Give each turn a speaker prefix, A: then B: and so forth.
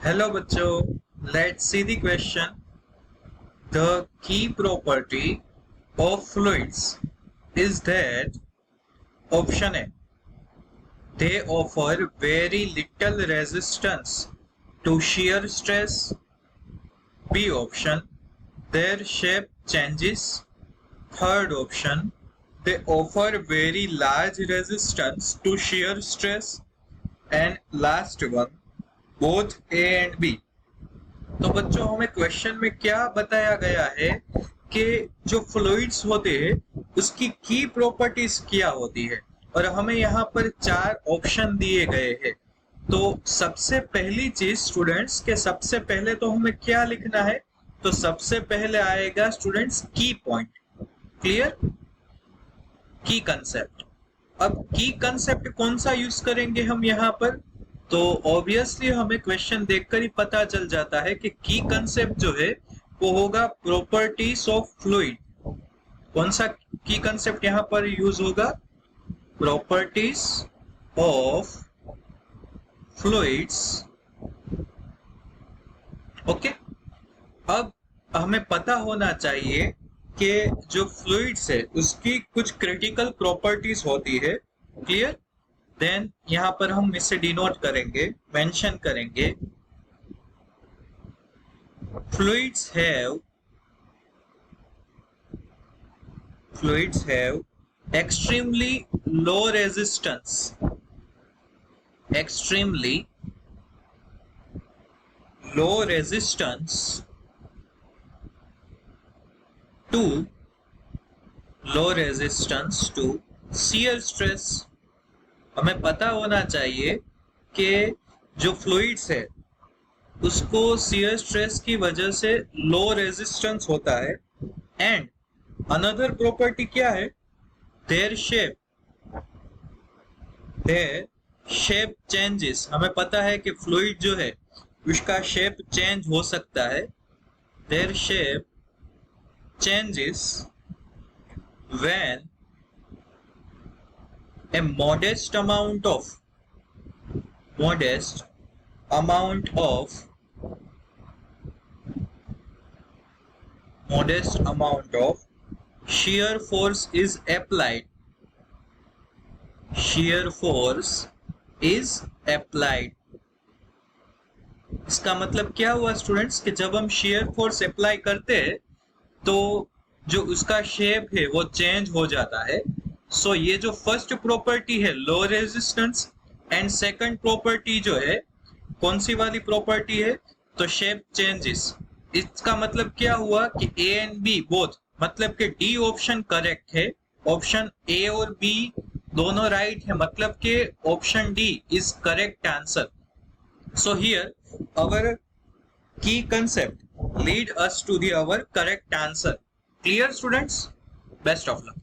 A: Hello बच्चों, let's see the question. The key property of fluids is that option A, they offer very little resistance to shear stress. B option, their shape changes. Third option, they offer very large resistance to shear stress. And last one, both A and B. तो बच्चों हमें question में क्या बताया गया है कि जो फ्लूइड्स होते हैं उसकी की प्रॉपर्टीज क्या होती है, और हमें यहाँ पर 4 ऑप्शन दिए गए हैं। तो सबसे पहली चीज स्टूडेंट्स के सबसे पहले तो हमें क्या लिखना है, तो सबसे पहले आएगा स्टूडेंट्स की पॉइंट। क्लियर, की कंसेप्ट। अब की कंसेप्ट कौन सा यूज करेंगे हम यहाँ पर, तो ऑब्वियसली हमें क्वेश्चन देखकर ही पता चल जाता है कि की कंसेप्ट जो है वो होगा प्रॉपर्टीज ऑफ फ्लूइड। कौन सा की कंसेप्ट यहाँ पर यूज होगा, प्रॉपर्टीज ऑफ फ्लूइड्स। ओके, अब हमें पता होना चाहिए कि जो फ्लूइड्स है उसकी कुछ क्रिटिकल प्रॉपर्टीज होती है। क्लियर, देन यहां पर हम इसे डिनोट करेंगे, मेंशन करेंगे। Fluids have extremely low resistance, extremely low resistance to shear stress। हमें पता होना चाहिए कि जो फ्लूइड्स है उसको शियर स्ट्रेस की वजह से लो रेजिस्टेंस होता है। एंड अनदर प्रॉपर्टी क्या है, देयर शेप चेंजेस। हमें पता है कि फ्लूइड जो है उसका शेप चेंज हो सकता है। Their shape changes when a modest amount of shear force is applied। इसका मतलब क्या हुआ स्टूडेंट्स कि जब हम shear force अप्लाई करते हैं तो जो उसका शेप है वो चेंज हो जाता है। सो ये जो फर्स्ट प्रॉपर्टी है low resistance, and second property जो है कौन सी वाली प्रॉपर्टी है, तो शेप चेंजेस। इसका मतलब क्या हुआ कि ए एंड बी बोथ, मतलब कि डी ऑप्शन करेक्ट है। ऑप्शन ए और बी दोनों राइट है, मतलब कि option D is correct answer. So here our key concept lead us to the our correct answer. Clear students, best of luck.